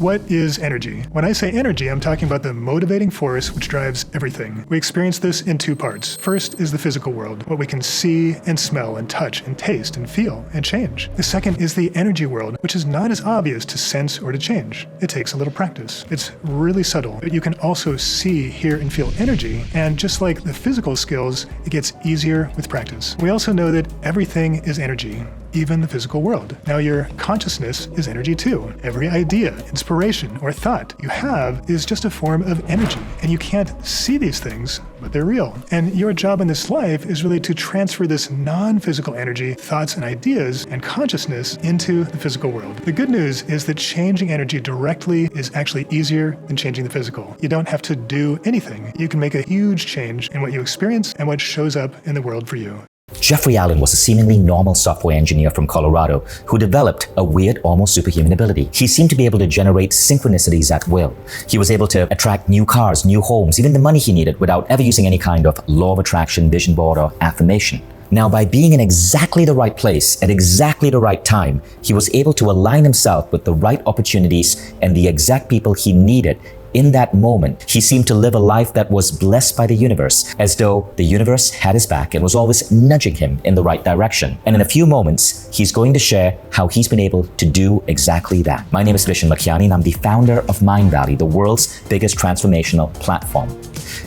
What is energy? When I say energy, I'm talking about the motivating force which drives everything. We experience this in two parts. First is the physical world, what we can see and smell and touch and taste and feel and change. The second is the energy world, which is not as obvious to sense or to change. It takes a little practice. It's really subtle, but you can also see, hear, and feel energy, and just like the physical skills, it gets easier with practice. We also know that everything is energy, even the physical world. Now your consciousness is energy too. Every idea, inspiration, or thought you have is just a form of energy, and you can't see these things, but they're real. And your job in this life is really to transfer this non-physical energy, thoughts and ideas, and consciousness into the physical world. The good news is that changing energy directly is actually easier than changing the physical. You don't have to do anything. You can make a huge change in what you experience and what shows up in the world for you. Jeffrey Allen was a seemingly normal software engineer from Colorado who developed a weird, almost superhuman ability. He seemed to be able to generate synchronicities at will. He was able to attract new cars, new homes, even the money he needed without ever using any kind of law of attraction, vision board, or affirmation. Now, by being in exactly the right place at exactly the right time, he was able to align himself with the right opportunities and the exact people he needed. In that moment, he seemed to live a life that was blessed by the universe, as though the universe had his back and was always nudging him in the right direction. And in a few moments, he's going to share how he's been able to do exactly that. My name is Vishen Lakhiani, and I'm the founder of Mindvalley, the world's biggest transformational platform.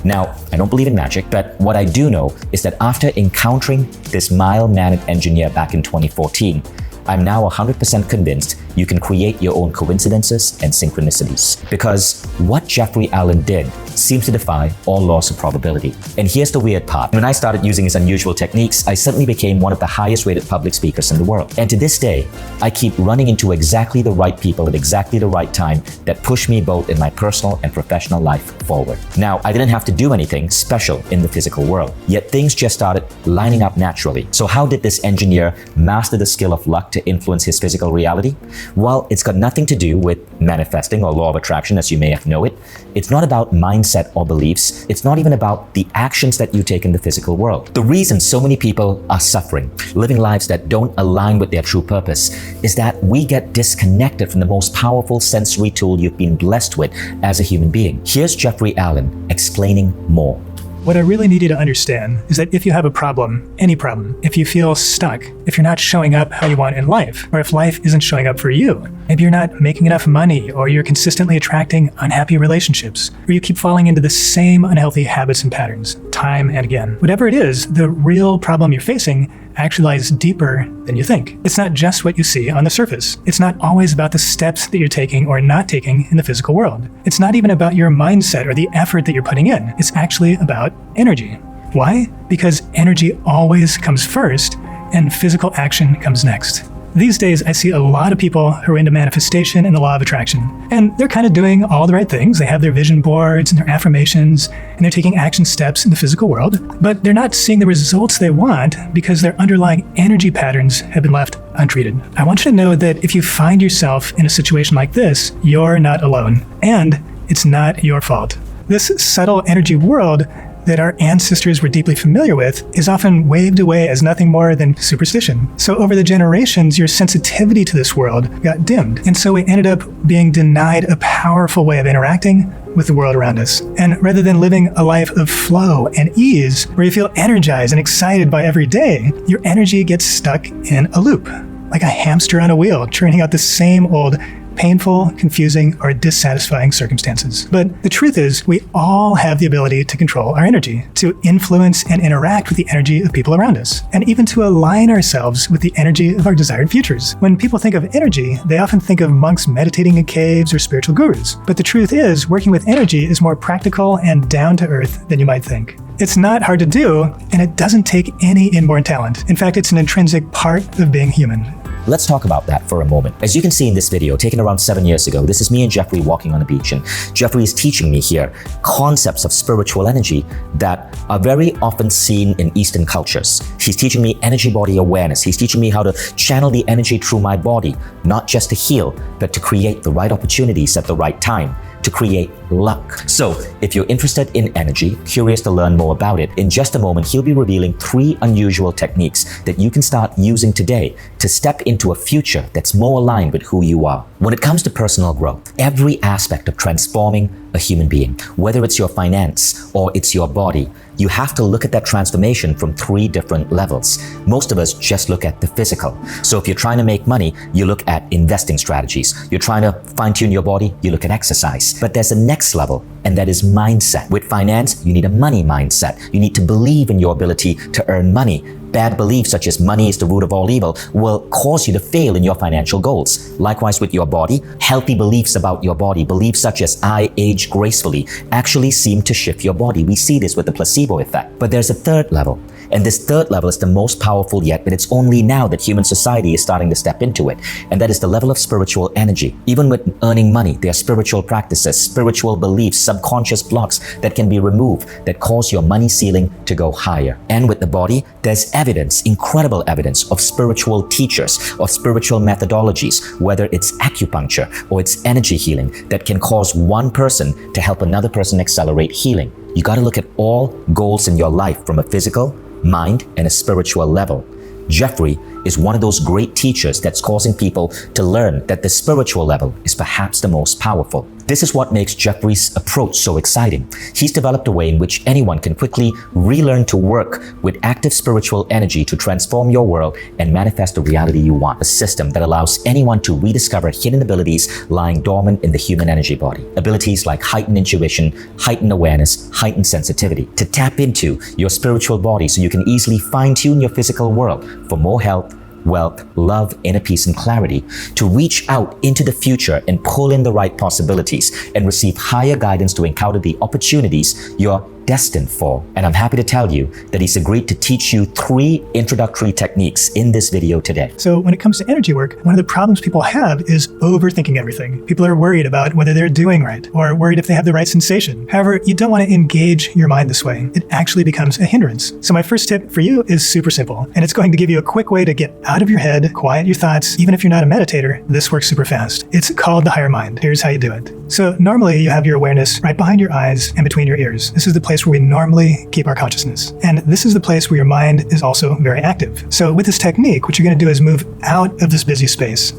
Now, I don't believe in magic, but what I do know is that after encountering this mild-mannered engineer back in 2014, I'm now 100% convinced you can create your own coincidences and synchronicities. Because what Jeffrey Allen did seems to defy all laws of probability. And here's the weird part. When I started using his unusual techniques, I suddenly became one of the highest rated public speakers in the world. And to this day, I keep running into exactly the right people at exactly the right time that push me both in my personal and professional life forward. Now, I didn't have to do anything special in the physical world, yet things just started lining up naturally. So how did this engineer master the skill of luck to influence his physical reality? Well, it's got nothing to do with manifesting or law of attraction, as you may have known it. It's not about mindset or beliefs. It's not even about the actions that you take in the physical world. The reason so many people are suffering, living lives that don't align with their true purpose, is that we get disconnected from the most powerful sensory tool you've been blessed with as a human being. Here's Jeffrey Allen explaining more. What I really need you to understand is that if you have a problem, any problem, if you feel stuck, if you're not showing up how you want in life, or if life isn't showing up for you, maybe you're not making enough money, or you're consistently attracting unhappy relationships, or you keep falling into the same unhealthy habits and patterns time and again. Whatever it is, the real problem you're facing actually lies deeper than you think. It's not just what you see on the surface. It's not always about the steps that you're taking or not taking in the physical world. It's not even about your mindset or the effort that you're putting in. It's actually about energy. Why? Because energy always comes first and physical action comes next. These days, I see a lot of people who are into manifestation and the law of attraction. And they're kind of doing all the right things. They have their vision boards and their affirmations, and they're taking action steps in the physical world. But they're not seeing the results they want because their underlying energy patterns have been left untreated. I want you to know that if you find yourself in a situation like this, you're not alone. And it's not your fault. This subtle energy world that our ancestors were deeply familiar with is often waved away as nothing more than superstition. So over the generations, your sensitivity to this world got dimmed. And so we ended up being denied a powerful way of interacting with the world around us. And rather than living a life of flow and ease, where you feel energized and excited by every day, your energy gets stuck in a loop, like a hamster on a wheel, churning out the same old painful, confusing, or dissatisfying circumstances. But the truth is, we all have the ability to control our energy, to influence and interact with the energy of people around us, and even to align ourselves with the energy of our desired futures. When people think of energy, they often think of monks meditating in caves or spiritual gurus. But the truth is, working with energy is more practical and down to earth than you might think. It's not hard to do, and it doesn't take any inborn talent. In fact, it's an intrinsic part of being human. Let's talk about that for a moment. As you can see in this video, taken around 7 years ago, this is me and Jeffrey walking on the beach, and Jeffrey is teaching me here concepts of spiritual energy that are very often seen in Eastern cultures. He's teaching me energy body awareness. He's teaching me how to channel the energy through my body, not just to heal, but to create the right opportunities at the right time. to create luck. So, if you're interested in energy, curious to learn more about it, in just a moment, he'll be revealing 3 unusual techniques that you can start using today to step into a future that's more aligned with who you are. When it comes to personal growth, every aspect of transforming a human being, whether it's your finance or it's your body, you have to look at that transformation from 3 different levels. Most of us just look at the physical. So if you're trying to make money, you look at investing strategies. You're trying to fine-tune your body, you look at exercise. But there's a next level, and that is mindset. With finance, you need a money mindset. You need to believe in your ability to earn money. Bad beliefs such as money is the root of all evil will cause you to fail in your financial goals. Likewise with your body, healthy beliefs about your body, beliefs such as I age gracefully, actually seem to shift your body. We see this with the placebo effect. But there's a third level. And this third level is the most powerful yet, but it's only now that human society is starting to step into it. And that is the level of spiritual energy. Even with earning money, there are spiritual practices, spiritual beliefs, subconscious blocks that can be removed that cause your money ceiling to go higher. And with the body, there's evidence, incredible evidence of spiritual teachers, of spiritual methodologies, whether it's acupuncture or it's energy healing that can cause one person to help another person accelerate healing. You got to look at all goals in your life from a physical, mind, and a spiritual level. Jeffrey is one of those great teachers that's causing people to learn that the spiritual level is perhaps the most powerful. This is what makes Jeffrey's approach so exciting. He's developed a way in which anyone can quickly relearn to work with active spiritual energy to transform your world and manifest the reality you want. A system that allows anyone to rediscover hidden abilities lying dormant in the human energy body. Abilities like heightened intuition, heightened awareness, heightened sensitivity. To tap into your spiritual body so you can easily fine-tune your physical world for more health, wealth, love, inner peace, and clarity, to reach out into the future and pull in the right possibilities and receive higher guidance to encounter the opportunities you're destined for. And I'm happy to tell you that he's agreed to teach you 3 introductory techniques in this video today. So when it comes to energy work, one of the problems people have is overthinking everything. People are worried about whether they're doing right or worried if they have the right sensation. However, you don't want to engage your mind this way. It actually becomes a hindrance. So my first tip for you is super simple, and it's going to give you a quick way to get out of your head, quiet your thoughts. Even if you're not a meditator, this works super fast. It's called the higher mind. Here's how you do it. So normally you have your awareness right behind your eyes and between your ears. This is the place where we normally keep our consciousness. And this is the place where your mind is also very active. So with this technique, what you're going to do is move out of this busy space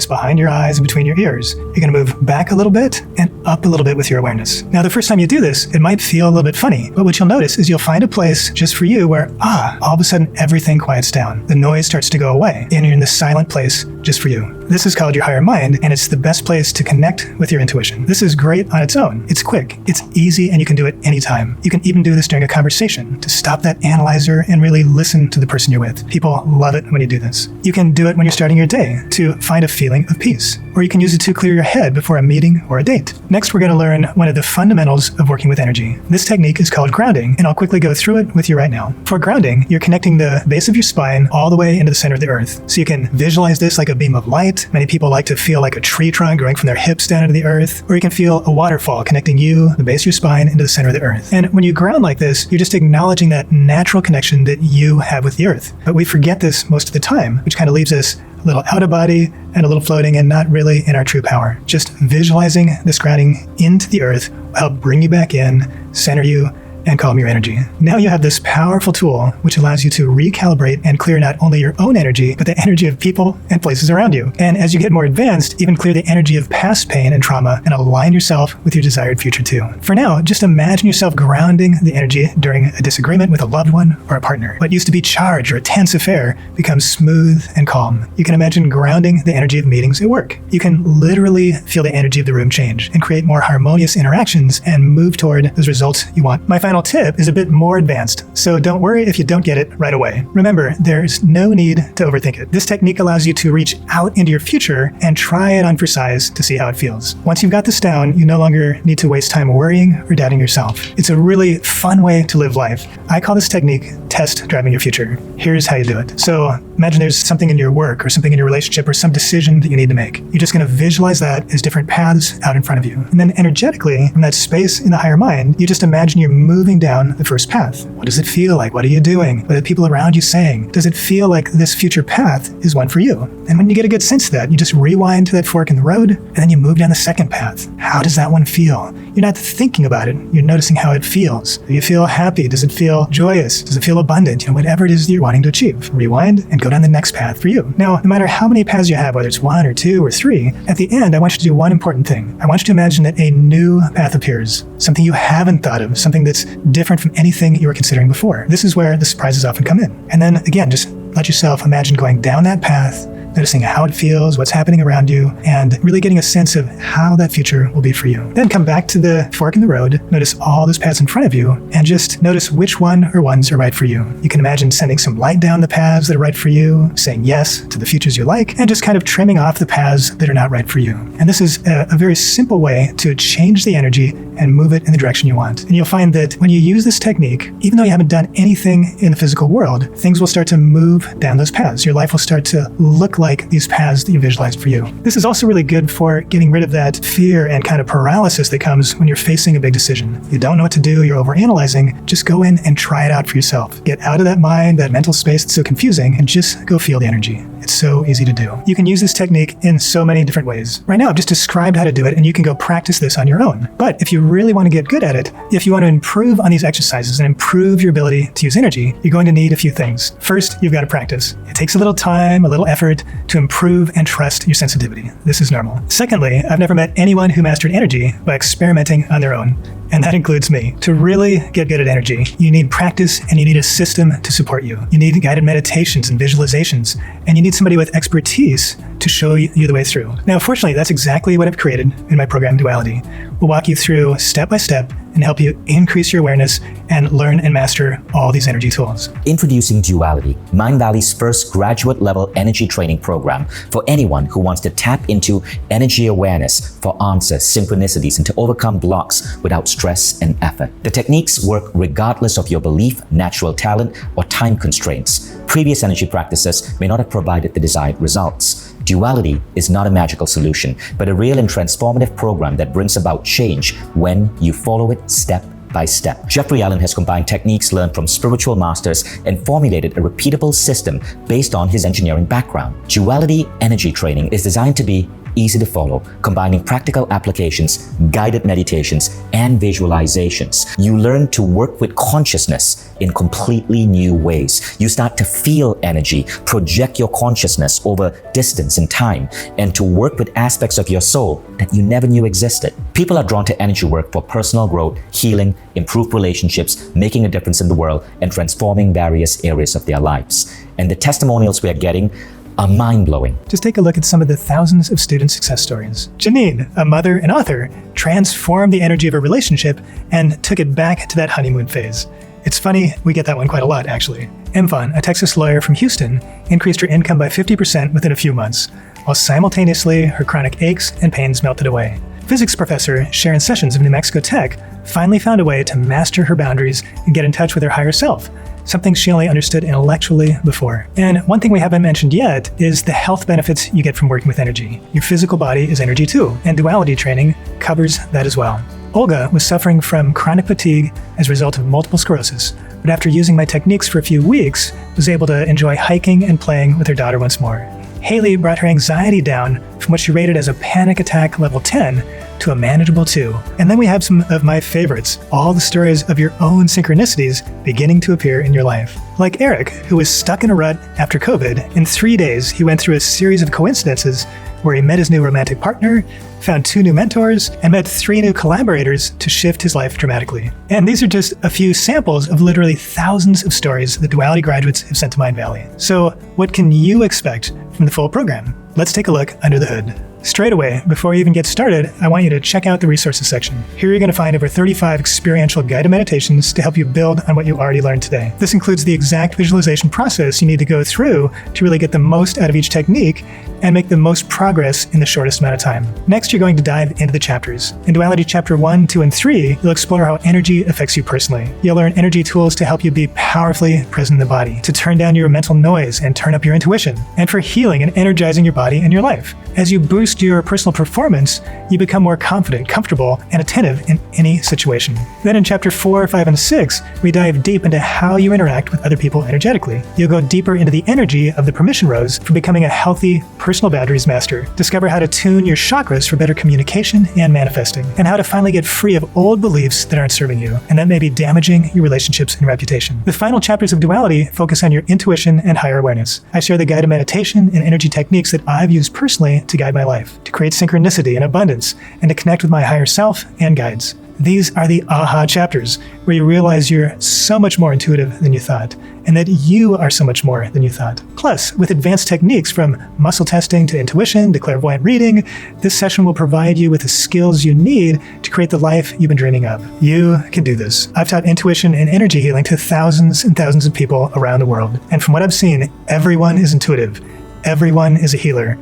behind your eyes and between your ears. You're going to move back a little bit and up a little bit with your awareness. Now, the first time you do this, it might feel a little bit funny, but what you'll notice is you'll find a place just for you where, all of a sudden everything quiets down. The noise starts to go away and you're in this silent place just for you. This is called your higher mind, and it's the best place to connect with your intuition. This is great on its own. It's quick, it's easy, and you can do it anytime. You can even do this during a conversation to stop that analyzer and really listen to the person you're with. People love it when you do this. You can do it when you're starting your day to find a feeling of peace, or you can use it to clear your head before a meeting or a date. Next, we're going to learn one of the fundamentals of working with energy. This technique is called grounding, and I'll quickly go through it with you right now. For grounding, you're connecting the base of your spine all the way into the center of the earth. So you can visualize this like a beam of light. Many people like to feel like a tree trunk growing from their hips down into the earth, or you can feel a waterfall connecting you, the base of your spine, into the center of the earth. And when you ground like this, you're just acknowledging that natural connection that you have with the earth. But we forget this most of the time, which kind of leaves us a little out of body and a little floating and not really in our true power. Just visualizing this grounding into the earth will help bring you back in, center you, and calm your energy. Now you have this powerful tool which allows you to recalibrate and clear not only your own energy, but the energy of people and places around you. And as you get more advanced, even clear the energy of past pain and trauma and align yourself with your desired future too. For now, just imagine yourself grounding the energy during a disagreement with a loved one or a partner. What used to be charged or a tense affair becomes smooth and calm. You can imagine grounding the energy of meetings at work. You can literally feel the energy of the room change and create more harmonious interactions and move toward those results you want. My final tip is a bit more advanced, so don't worry if you don't get it right away. Remember, there's no need to overthink it. This technique allows you to reach out into your future and try it on for size to see how it feels. Once you've got this down, you no longer need to waste time worrying or doubting yourself. It's a really fun way to live life. I call this technique test driving your future. Here's how you do it. So imagine there's something in your work or something in your relationship or some decision that you need to make. You're just going to visualize that as different paths out in front of you. And then energetically, from that space in the higher mind, you just imagine you're moving down the first path. What does it feel like? What are you doing? What are the people around you saying? Does it feel like this future path is one for you? And when you get a good sense of that, you just rewind to that fork in the road, and then you move down the second path. How does that one feel? You're not thinking about it. You're noticing how it feels. Do you feel happy? Does it feel joyous? Does it feel abundant? Whatever it is that you're wanting to achieve. Rewind and go down the next path for you. Now, no matter how many paths you have, whether it's 1 or 2 or 3, at the end, I want you to do one important thing. I want you to imagine that a new path appears, something you haven't thought of, something that's different from anything you were considering before. This is where the surprises often come in. And then again, just let yourself imagine going down that path, noticing how it feels, what's happening around you, and really getting a sense of how that future will be for you. Then come back to the fork in the road, notice all those paths in front of you, and just notice which one or ones are right for you. You can imagine sending some light down the paths that are right for you, saying yes to the futures you like, and just kind of trimming off the paths that are not right for you. And this is a very simple way to change the energy and move it in the direction you want. And you'll find that when you use this technique, even though you haven't done anything in the physical world, things will start to move down those paths. Your life will start to look like these paths that you visualized for you. This is also really good for getting rid of that fear and kind of paralysis that comes when you're facing a big decision. You don't know what to do, you're overanalyzing. Just go in and try it out for yourself. Get out of that mind, that mental space that's so confusing, and just go feel the energy. It's so easy to do. You can use this technique in so many different ways. Right now, I've just described how to do it, and you can go practice this on your own. But if you really want to get good at it, if you want to improve on these exercises and improve your ability to use energy, you're going to need a few things. First, you've got to practice. It takes a little time, a little effort to improve and trust your sensitivity. This is normal. Secondly, I've never met anyone who mastered energy by experimenting on their own. And that includes me. To really get good at energy, you need practice and you need a system to support you. You need guided meditations and visualizations, and you need somebody with expertise to show you the way through. Now, fortunately, that's exactly what I've created in my program, Duality. We'll walk you through step by step and help you increase your awareness and learn and master all these energy tools. Introducing Duality, Mindvalley's first graduate-level energy training program for anyone who wants to tap into energy awareness for answers, synchronicities, and to overcome blocks without stress and effort. The techniques work regardless of your belief, natural talent, or time constraints. Previous energy practices may not have provided the desired results. Duality is not a magical solution, but a real and transformative program that brings about change when you follow it step by step. Jeffrey Allen has combined techniques learned from spiritual masters and formulated a repeatable system based on his engineering background. Duality energy training is designed to be easy to follow, combining practical applications, guided meditations, and visualizations. You learn to work with consciousness in completely new ways. You start to feel energy, project your consciousness over distance and time, and to work with aspects of your soul that you never knew existed. People are drawn to energy work for personal growth, healing, improved relationships, making a difference in the world, and transforming various areas of their lives. And the testimonials we are getting are mind-blowing. Just take a look at some of the thousands of student success stories. Janine, a mother and author, transformed the energy of her relationship and took it back to that honeymoon phase. It's funny, we get that one quite a lot, actually. Imvan, a Texas lawyer from Houston, increased her income by 50% within a few months, while simultaneously her chronic aches and pains melted away. Physics professor Sharon Sessions of New Mexico Tech finally found a way to master her boundaries and get in touch with her higher self, something she only understood intellectually before. And one thing we haven't mentioned yet is the health benefits you get from working with energy. Your physical body is energy too, and duality training covers that as well. Olga was suffering from chronic fatigue as a result of multiple sclerosis, but after using my techniques for a few weeks, was able to enjoy hiking and playing with her daughter once more. Haley brought her anxiety down from what she rated as a panic attack level 10 to a manageable 2. And then we have some of my favorites, all the stories of your own synchronicities beginning to appear in your life. Like Eric, who was stuck in a rut after COVID. In 3 days, he went through a series of coincidences where he met his new romantic partner, found 2 new mentors, and met 3 new collaborators to shift his life dramatically. And these are just a few samples of literally thousands of stories that Duality graduates have sent to Mindvalley. So what can you expect from the full program? Let's take a look under the hood. Straight away, before you even get started, I want you to check out the resources section. Here you're going to find over 35 experiential guided meditations to help you build on what you already learned today. This includes the exact visualization process you need to go through to really get the most out of each technique and make the most progress in the shortest amount of time. Next, you're going to dive into the chapters. In Duality Chapter 1, 2, and 3, you'll explore how energy affects you personally. You'll learn energy tools to help you be powerfully present in the body, to turn down your mental noise and turn up your intuition, and for healing and energizing your body and your life. As you boost your personal performance, you become more confident, comfortable, and attentive in any situation. Then in Chapter 4, 5, and 6, we dive deep into how you interact with other people energetically. You'll go deeper into the energy of the permission rose for becoming a healthy personal boundaries master. Discover how to tune your chakras for better communication and manifesting, and how to finally get free of old beliefs that aren't serving you and that may be damaging your relationships and reputation. The final chapters of Duality focus on your intuition and higher awareness. I share the guided meditation and energy techniques that I've used personally to guide my life, to create synchronicity and abundance, and to connect with my higher self and guides. These are the aha chapters, where you realize you're so much more intuitive than you thought, and that you are so much more than you thought. Plus, with advanced techniques from muscle testing to intuition to clairvoyant reading, this session will provide you with the skills you need to create the life you've been dreaming of. You can do this. I've taught intuition and energy healing to thousands and thousands of people around the world, and from what I've seen, everyone is intuitive. Everyone is a healer.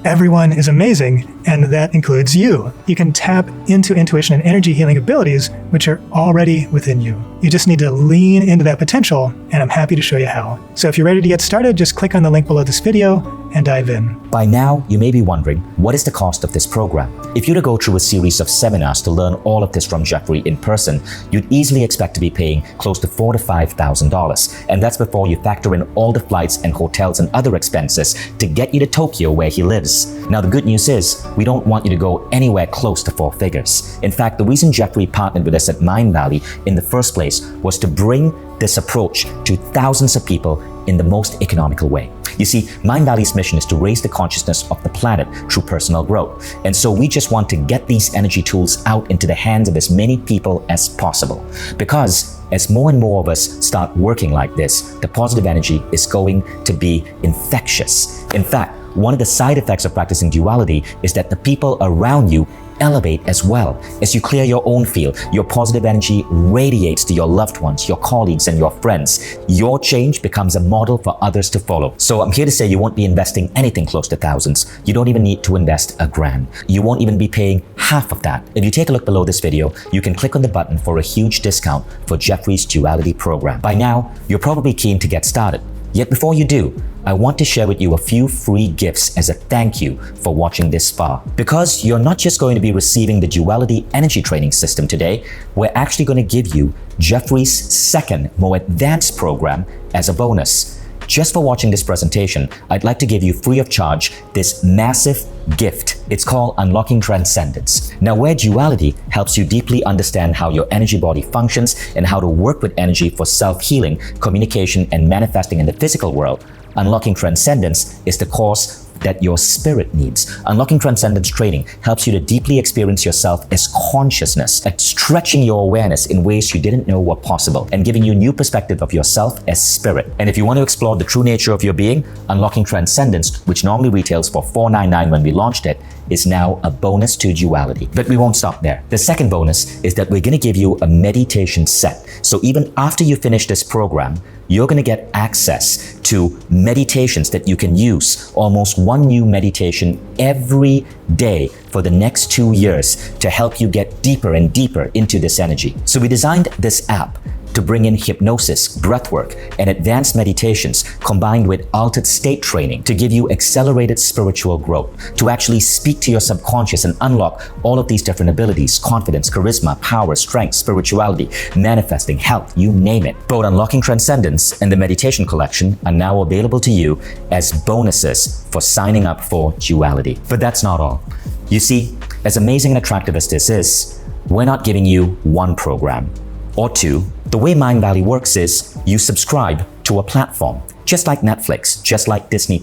Everyone is amazing, and that includes you. You can tap into intuition and energy healing abilities, which are already within you. You just need to lean into that potential, and I'm happy to show you how. So if you're ready to get started, just click on the link below this video and dive in. By now, you may be wondering, what is the cost of this program? If you were to go through a series of seminars to learn all of this from Jeffrey in person, you'd easily expect to be paying close to $4,000 to $5,000. And that's before you factor in all the flights and hotels and other expenses to get you to Tokyo where he lives. Now, the good news is, we don't want you to go anywhere close to four figures. In fact, the reason Jeffrey partnered with us at Mindvalley in the first place was to bring this approach to thousands of people in the most economical way. You see, Mindvalley's mission is to raise the consciousness of the planet through personal growth. And so we just want to get these energy tools out into the hands of as many people as possible. Because as more and more of us start working like this, the positive energy is going to be infectious. In fact, one of the side effects of practicing duality is that the people around you elevate as well. As you clear your own field, your positive energy radiates to your loved ones, your colleagues, and your friends. Your change becomes a model for others to follow. So I'm here to say you won't be investing anything close to thousands. You don't even need to invest $1,000. You won't even be paying half of that. If you take a look below this video, you can click on the button for a huge discount for Jeffrey's Duality program. By now, you're probably keen to get started. Yet before you do, I want to share with you a few free gifts as a thank you for watching this far. Because you're not just going to be receiving the Duality Energy Training System today, we're actually going to give you Jeffrey's second, more advanced program as a bonus. Just for watching this presentation, I'd like to give you free of charge this massive gift. It's called Unlocking Transcendence. Now, where duality helps you deeply understand how your energy body functions and how to work with energy for self-healing, communication, and manifesting in the physical world, Unlocking Transcendence is the course that your spirit needs. Unlocking Transcendence training helps you to deeply experience yourself as consciousness, at stretching your awareness in ways you didn't know were possible, and giving you new perspective of yourself as spirit. And if you want to explore the true nature of your being, Unlocking Transcendence, which normally retails for $499 when we launched it, is now a bonus to duality. But we won't stop there. The second bonus is that we're going to give you a meditation set. So even after you finish this program, you're going to get access to meditations that you can use, almost one new meditation every day for the next 2 years to help you get deeper and deeper into this energy. So we designed this app to bring in hypnosis, breathwork, and advanced meditations combined with altered state training to give you accelerated spiritual growth, to actually speak to your subconscious and unlock all of these different abilities: confidence, charisma, power, strength, spirituality, manifesting, health, you name it. Both Unlocking Transcendence and the Meditation Collection are now available to you as bonuses for signing up for duality. But that's not all. You see, as amazing and attractive as this is, we're not giving you one program or two. The way Mindvalley works is you subscribe to a platform, just like Netflix, just like Disney+.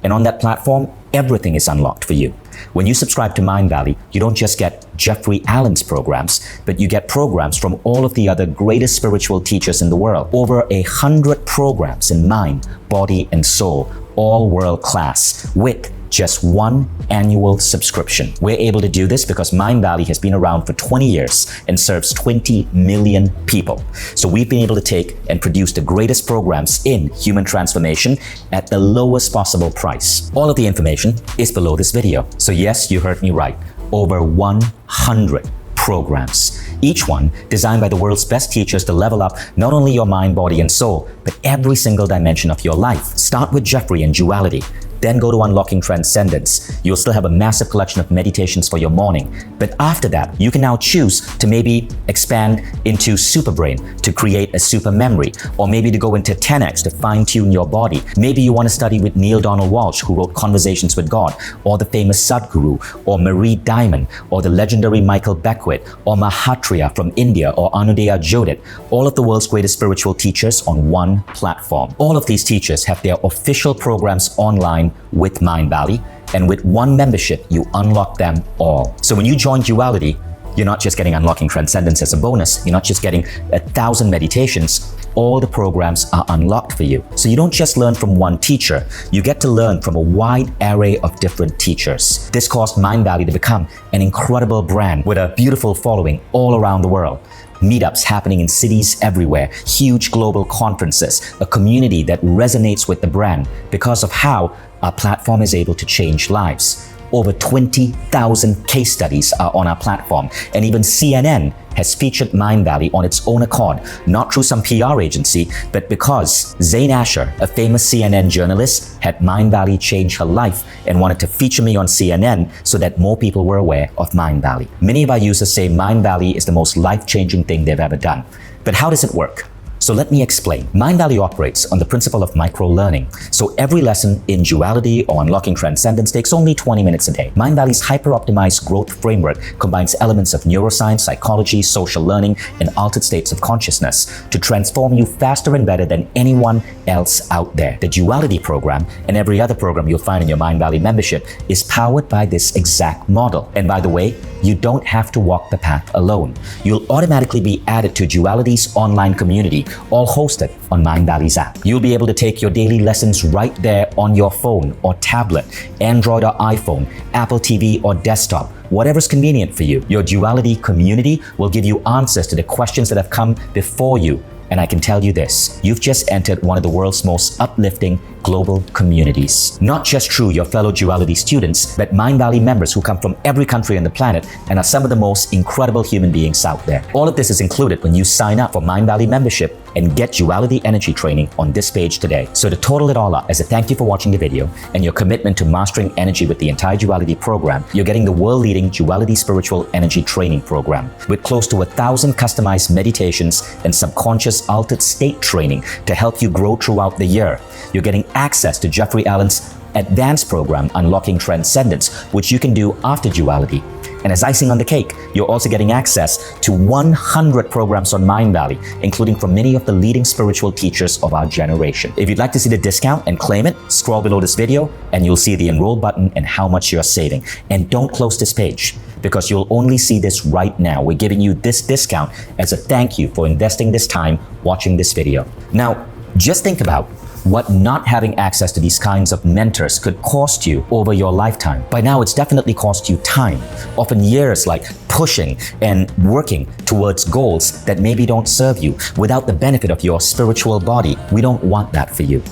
And on that platform, everything is unlocked for you. When you subscribe to Mindvalley, you don't just get Jeffrey Allen's programs, but you get programs from all of the other greatest spiritual teachers in the world. Over 100 programs in mind, body, and soul, all world class, with just one annual subscription. We're able to do this because Mindvalley has been around for 20 years and serves 20 million people. So we've been able to take and produce the greatest programs in human transformation at the lowest possible price. All of the information is below this video. So yes, you heard me right. Over 100 programs, each one designed by the world's best teachers to level up not only your mind, body, and soul, but every single dimension of your life. Start with Jeffrey and Duality. Then go to Unlocking Transcendence. You'll still have a massive collection of meditations for your morning. But after that, you can now choose to maybe expand into Superbrain to create a super memory, or maybe to go into 10X to fine-tune your body. Maybe you want to study with Neil Donald Walsh, who wrote Conversations with God, or the famous Sadhguru, or Marie Diamond, or the legendary Michael Beckwith, or Mahatria from India, or Anudaya Jodit. All of the world's greatest spiritual teachers on one platform. All of these teachers have their official programs online with Mindvalley, and with one membership, you unlock them all. So when you join Duality, you're not just getting Unlocking Transcendence as a bonus, you're not just getting 1,000 meditations, all the programs are unlocked for you. So you don't just learn from one teacher, you get to learn from a wide array of different teachers. This caused Mindvalley to become an incredible brand with a beautiful following all around the world. Meetups happening in cities everywhere, huge global conferences, a community that resonates with the brand because of how our platform is able to change lives. Over 20,000 case studies are on our platform, and even CNN has featured Mindvalley on its own accord, not through some PR agency, but because Zain Asher, a famous CNN journalist, had Mindvalley change her life and wanted to feature me on CNN so that more people were aware of Mindvalley. Many of our users say Mindvalley is the most life-changing thing they've ever done. But how does it work? So let me explain. Mindvalley operates on the principle of micro-learning. So every lesson in Duality or Unlocking Transcendence takes only 20 minutes a day. Mindvalley's hyper-optimized growth framework combines elements of neuroscience, psychology, social learning, and altered states of consciousness to transform you faster and better than anyone else out there. The Duality program and every other program you'll find in your Mindvalley membership is powered by this exact model. And by the way, you don't have to walk the path alone. You'll automatically be added to Duality's online community, all hosted on Mindvalley's app. You'll be able to take your daily lessons right there on your phone or tablet, Android or iPhone, Apple TV or desktop, whatever's convenient for you. Your Duality community will give you answers to the questions that have come before you. And I can tell you this, you've just entered one of the world's most uplifting global communities. Not just through your fellow Duality students, but Mindvalley members who come from every country on the planet and are some of the most incredible human beings out there. All of this is included when you sign up for Mindvalley membership and get Duality energy training on this page today. So to total it all up, as a thank you for watching the video and your commitment to mastering energy with the entire Duality program, you're getting the world-leading Duality Spiritual Energy Training Program with close to 1,000 customized meditations and subconscious altered state training to help you grow throughout the year. You're getting access to Jeffrey Allen's advanced program, Unlocking Transcendence, which you can do after Duality. And as icing on the cake, you're also getting access to 100 programs on Mindvalley, including from many of the leading spiritual teachers of our generation. If you'd like to see the discount and claim it, scroll below this video and you'll see the enroll button and how much you're saving. And don't close this page because you'll only see this right now. We're giving you this discount as a thank you for investing this time watching this video. Now, just think about what not having access to these kinds of mentors could cost you over your lifetime. By now, it's definitely cost you time, often years like pushing and working towards goals that maybe don't serve you without the benefit of your spiritual body. We don't want that for you.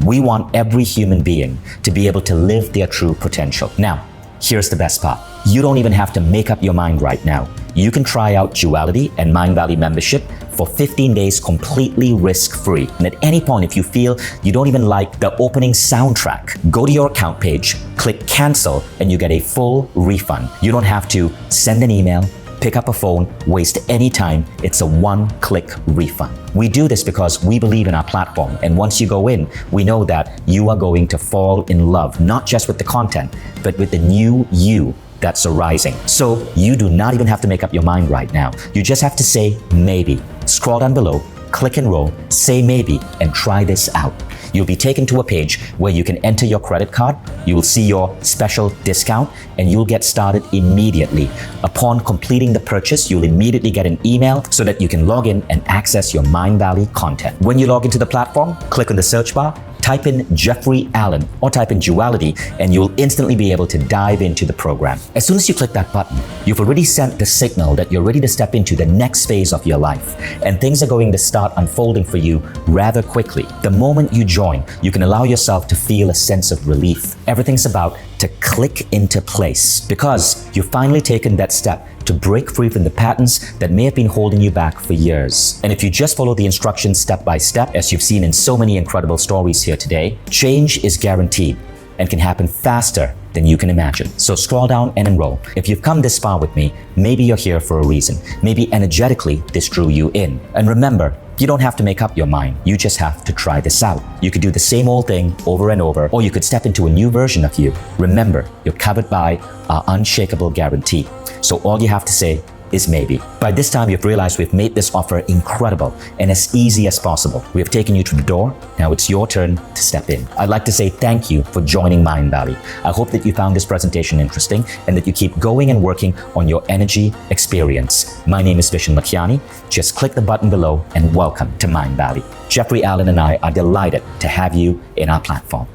We want every human being to be able to live their true potential. Now, here's the best part. You don't even have to make up your mind right now. You can try out Duality and Mindvalley membership for 15 days completely risk-free. And at any point, if you feel you don't even like the opening soundtrack, go to your account page, click cancel, and you get a full refund. You don't have to send an email, pick up a phone, waste any time. It's a one-click refund. We do this because we believe in our platform. And once you go in, we know that you are going to fall in love, not just with the content, but with the new you that's arising. So you do not even have to make up your mind right now. You just have to say maybe. Scroll down below, click enroll, say maybe, and try this out. You'll be taken to a page where you can enter your credit card, you will see your special discount, and you'll get started immediately. Upon completing the purchase, you'll immediately get an email so that you can log in and access your Mindvalley content. When you log into the platform, click on the search bar, type in Jeffrey Allen or type in duality, and you'll instantly be able to dive into the program. As soon as you click that button, you've already sent the signal that you're ready to step into the next phase of your life, and things are going to start unfolding for you rather quickly. The moment you join, you can allow yourself to feel a sense of relief. Everything's about to click into place because you've finally taken that step to break free from the patterns that may have been holding you back for years. And if you just follow the instructions step by step, as you've seen in so many incredible stories here today, change is guaranteed and can happen faster than you can imagine. So scroll down and enroll. If you've come this far with me, maybe you're here for a reason. Maybe energetically this drew you in. And remember, you don't have to make up your mind. You just have to try this out. You could do the same old thing over and over, or you could step into a new version of you. Remember, you're covered by our unshakable guarantee. So all you have to say is maybe. By this time, you've realized we've made this offer incredible and as easy as possible. We have taken you to the door. Now it's your turn to step in. I'd like to say thank you for joining Mindvalley. I hope that you found this presentation interesting and that you keep going and working on your energy experience. My name is Vishen Lakhiani. Just click the button below and welcome to Mindvalley. Jeffrey Allen and I are delighted to have you in our platform.